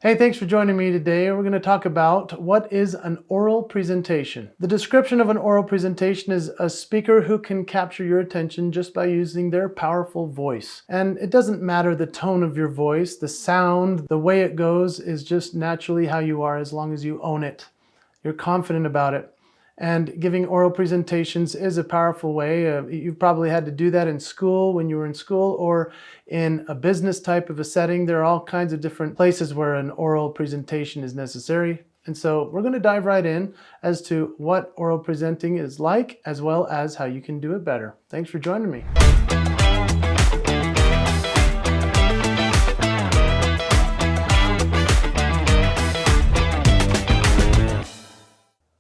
Hey, thanks for joining me today. We're going to talk about what is an oral presentation. The description of an oral presentation is a speaker who can capture your attention just by using their powerful voice. And it doesn't matter the tone of your voice, the sound, the way it goes is just naturally how you are as long as you own it. You're confident about it. And giving oral presentations is a powerful way. You've probably had to do that in school when you were in school or in a business type of a setting. There are all kinds of different places where an oral presentation is necessary. And so we're going to dive right in as to what oral presenting is like, as well as how you can do it better. Thanks for joining me.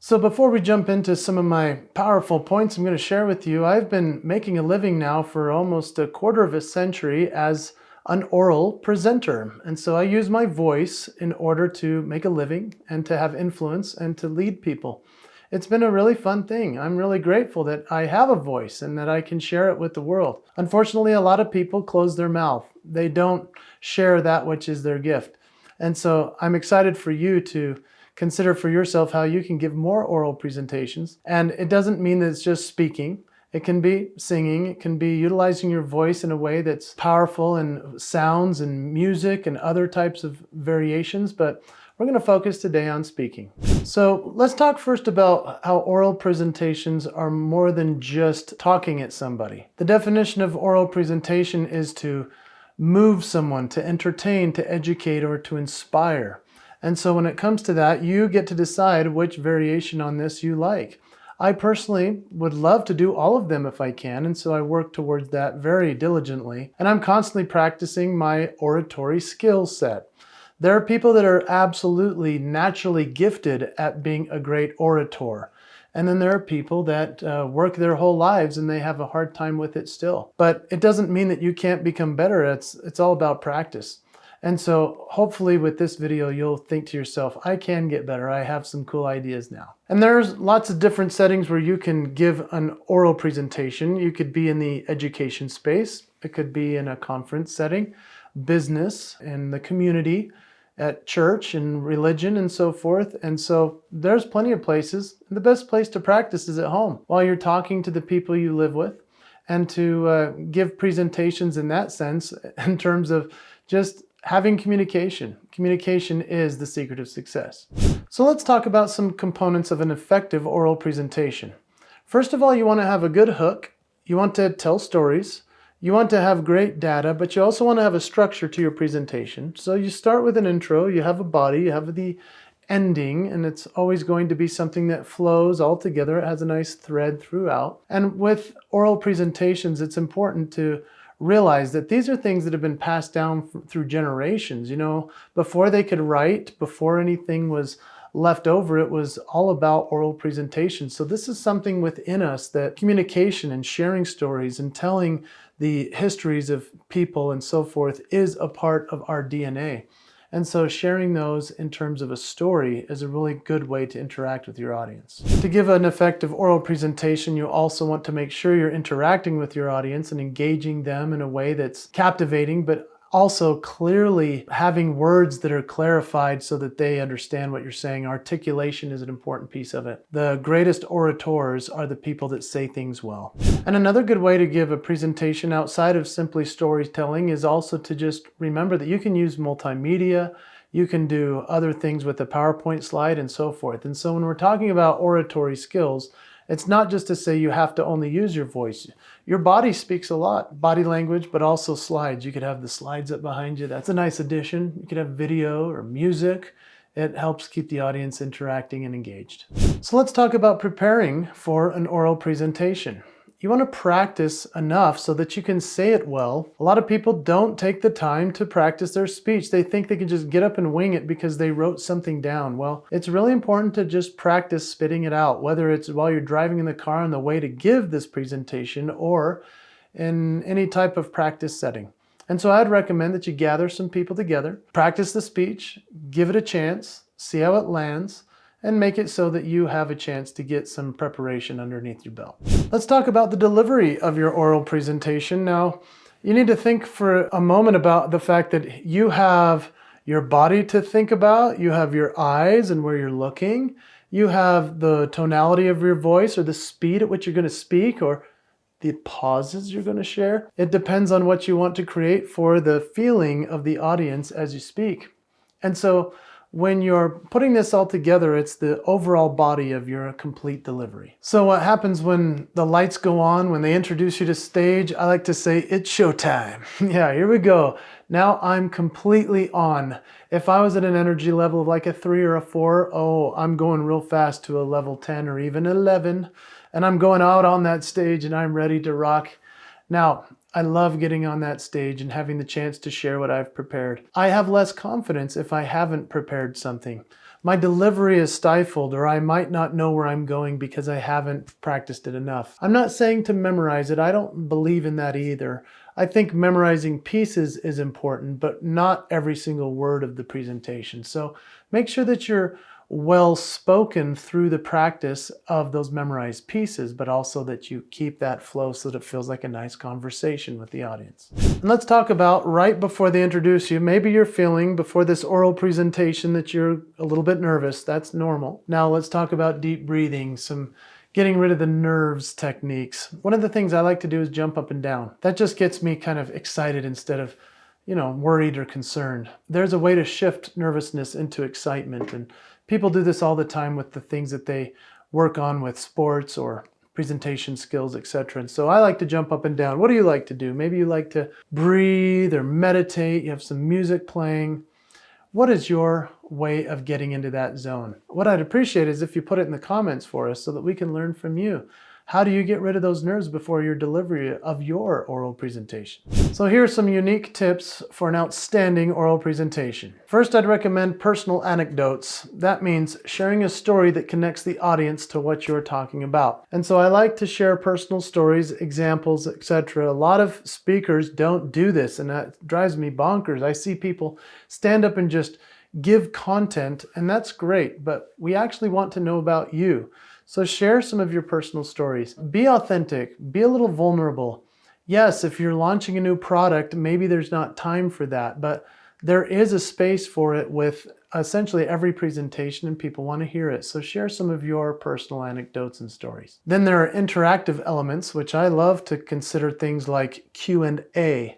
So before we jump into some of my powerful points I'm going to share with you, I've been making a living now for almost a quarter of a century as an oral presenter. And so I use my voice in order to make a living and to have influence and to lead people. It's been a really fun thing. I'm really grateful that I have a voice and that I can share it with the world. Unfortunately, a lot of people close their mouth. They don't share that which is their gift. And so I'm excited for you to consider for yourself how you can give more oral presentations. And it doesn't mean that it's just speaking. It can be singing. It can be utilizing your voice in a way that's powerful and sounds and music and other types of variations. But we're going to focus today on speaking. So let's talk first about how oral presentations are more than just talking at somebody. The definition of oral presentation is to move someone, to entertain, to educate, or to inspire. And so when it comes to that, you get to decide which variation on this you like. I personally would love to do all of them if I can, and so I work towards that very diligently. And I'm constantly practicing my oratory skill set. There are people that are absolutely naturally gifted at being a great orator. And then there are people that work their whole lives and they have a hard time with it still. But it doesn't mean that you can't become better. It's all about practice. And so hopefully with this video, you'll think to yourself, I can get better. I have some cool ideas now. And there's lots of different settings where you can give an oral presentation. You could be in the education space. It could be in a conference setting, business, in the community, at church and religion and so forth. And so there's plenty of places. The best place to practice is at home while you're talking to the people you live with, and to give presentations in that sense in terms of just having communication. Communication is the secret of success. So let's talk about some components of an effective oral presentation. First of all, you want to have a good hook. You want to tell stories. You want to have great data, but you also want to have a structure to your presentation. So you start with an intro, you have a body, you have the ending, and it's always going to be something that flows all together. It has a nice thread throughout. And with oral presentations, it's important to realize that these are things that have been passed down through generations. You know, before they could write, before anything was left over, it was all about oral presentation. So this is something within us, that communication and sharing stories and telling the histories of people and so forth is a part of our DNA. And so sharing those in terms of a story is a really good way to interact with your audience. To give an effective oral presentation, you also want to make sure you're interacting with your audience and engaging them in a way that's captivating, but also clearly having words that are clarified so that they understand what you're saying. Articulation is an important piece of it. The greatest orators are the people that say things well. And another good way to give a presentation outside of simply storytelling is also to just remember that you can use multimedia, you can do other things with a PowerPoint slide and so forth. And so when we're talking about oratory skills, it's not just to say you have to only use your voice. Your body speaks a lot, body language, but also slides. You could have the slides up behind you. That's a nice addition. You could have video or music. It helps keep the audience interacting and engaged. So let's talk about preparing for an oral presentation. You want to practice enough so that you can say it well. A lot of people don't take the time to practice their speech. They think they can just get up and wing it because they wrote something down. Well, it's really important to just practice spitting it out, whether it's while you're driving in the car on the way to give this presentation or in any type of practice setting. And so I'd recommend that you gather some people together, practice the speech, give it a chance, see how it lands, and make it so that you have a chance to get some preparation underneath your belt. Let's talk about the delivery of your oral presentation. Now, you need to think for a moment about the fact that you have your body to think about, you have your eyes and where you're looking, you have the tonality of your voice or the speed at which you're going to speak or the pauses you're going to share. It depends on what you want to create for the feeling of the audience as you speak. And so when you're putting this all together, it's the overall body of your complete delivery. So what happens when the lights go on, when they introduce you to stage, I like to say, it's showtime. Yeah, here we go. Now I'm completely on. If I was at an energy level of like a 3 or a 4, oh, I'm going real fast to a level 10 or even 11. And I'm going out on that stage and I'm ready to rock. Now, I love getting on that stage and having the chance to share what I've prepared. I have less confidence if I haven't prepared something. My delivery is stifled, or I might not know where I'm going because I haven't practiced it enough. I'm not saying to memorize it. I don't believe in that either. I think memorizing pieces is important, but not every single word of the presentation. So make sure that you're well spoken through the practice of those memorized pieces, but also that you keep that flow so that it feels like a nice conversation with the audience. And let's talk about right before they introduce you, maybe you're feeling before this oral presentation that you're a little bit nervous. That's normal. Now let's talk about deep breathing, some getting rid of the nerves techniques. One of the things I like to do is jump up and down. That just gets me kind of excited instead of, worried or concerned. There's a way to shift nervousness into excitement, and people do this all the time with the things that they work on with sports or presentation skills, etc. And so I like to jump up and down. What do you like to do? Maybe you like to breathe or meditate. You have some music playing. What is your way of getting into that zone? What I'd appreciate is if you put it in the comments for us so that we can learn from you. How do you get rid of those nerves before your delivery of your oral presentation? So here are some unique tips for an outstanding oral presentation. First, I'd recommend personal anecdotes. That means sharing a story that connects the audience to what you're talking about. And so I like to share personal stories, examples, etc. A lot of speakers don't do this, and that drives me bonkers. I see people stand up and just give content, and that's great, but we actually want to know about you. So share some of your personal stories. Be authentic, be a little vulnerable. Yes, if you're launching a new product, maybe there's not time for that, but there is a space for it with essentially every presentation and people want to hear it. So share some of your personal anecdotes and stories. Then there are interactive elements, which I love to consider things like Q&A.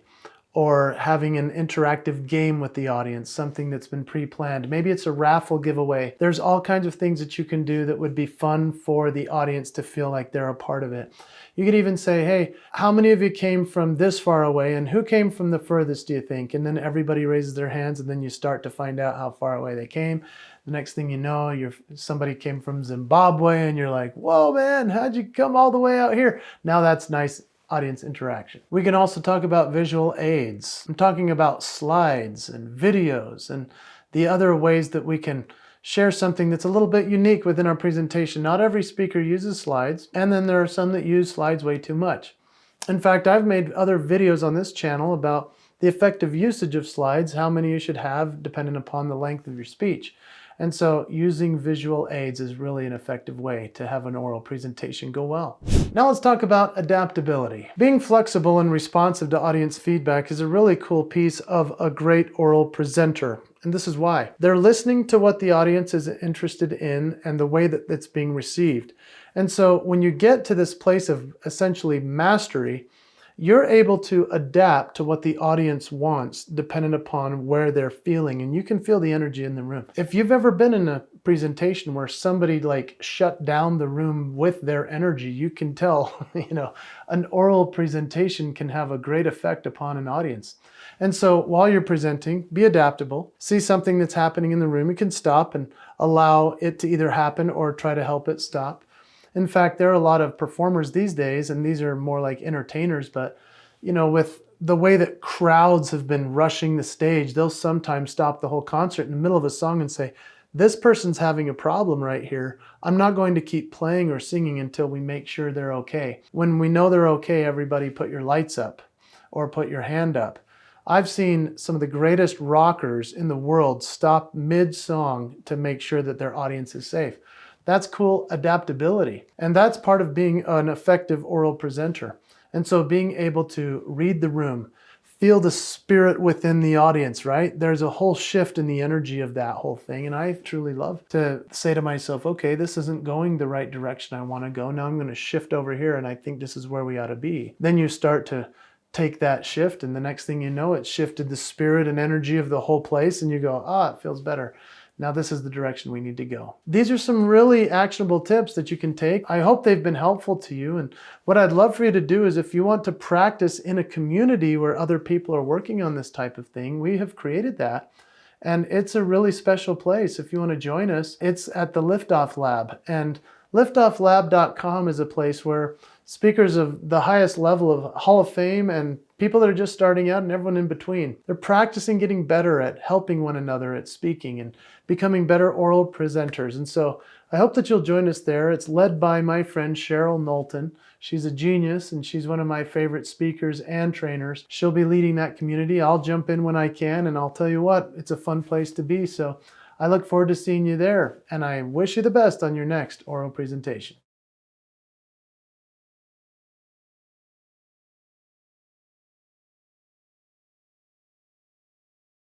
Or having an interactive game with the audience, something that's been pre-planned. Maybe it's a raffle giveaway. There's all kinds of things that you can do that would be fun for the audience to feel like they're a part of it. You could even say, hey, how many of you came from this far away and who came from the furthest, do you think? And then everybody raises their hands and then you start to find out how far away they came. The next thing you know, somebody came from Zimbabwe and you're like, whoa man, how'd you come all the way out here? Now that's nice audience interaction. We can also talk about visual aids. I'm talking about slides and videos and the other ways that we can share something that's a little bit unique within our presentation. Not every speaker uses slides, and then there are some that use slides way too much. In fact, I've made other videos on this channel about the effective usage of slides, how many you should have depending upon the length of your speech. And so using visual aids is really an effective way to have an oral presentation go well. Now let's talk about adaptability. Being flexible and responsive to audience feedback is a really cool piece of a great oral presenter. And this is why. They're listening to what the audience is interested in and the way that it's being received. And so when you get to this place of essentially mastery, you're able to adapt to what the audience wants dependent upon where they're feeling, and you can feel the energy in the room. If you've ever been in a presentation where somebody like shut down the room with their energy, you can tell, an oral presentation can have a great effect upon an audience. And so while you're presenting, be adaptable. See something that's happening in the room, you can stop and allow it to either happen or try to help it stop. In fact, there are a lot of performers these days, and these are more like entertainers, but with the way that crowds have been rushing the stage, they'll sometimes stop the whole concert in the middle of a song and say, this person's having a problem right here. I'm not going to keep playing or singing until we make sure they're okay. When we know they're okay, everybody put your lights up or put your hand up. I've seen some of the greatest rockers in the world stop mid-song to make sure that their audience is safe. That's cool adaptability. And that's part of being an effective oral presenter. And so being able to read the room, feel the spirit within the audience, right? There's a whole shift in the energy of that whole thing. And I truly love to say to myself, okay, this isn't going the right direction I want to go. Now I'm going to shift over here, and I think this is where we ought to be. Then you start to take that shift, and the next thing you know, it shifted the spirit and energy of the whole place, and you go, it feels better. Now this is the direction we need to go. These are some really actionable tips that you can take. I hope they've been helpful to you. And what I'd love for you to do is, if you want to practice in a community where other people are working on this type of thing, we have created that. And it's a really special place. If you want to join us, it's at the Liftoff Lab. And liftofflab.com is a place where speakers of the highest level of Hall of Fame and people that are just starting out and everyone in between, they're practicing getting better at helping one another at speaking and becoming better oral presenters. And so I hope that you'll join us there. It's led by my friend Cheryl Knowlton. She's a genius, and she's one of my favorite speakers and trainers. She'll be leading that community. I'll jump in when I can, and I'll tell you what, it's a fun place to be. So I look forward to seeing you there, and I wish you the best on your next oral presentation.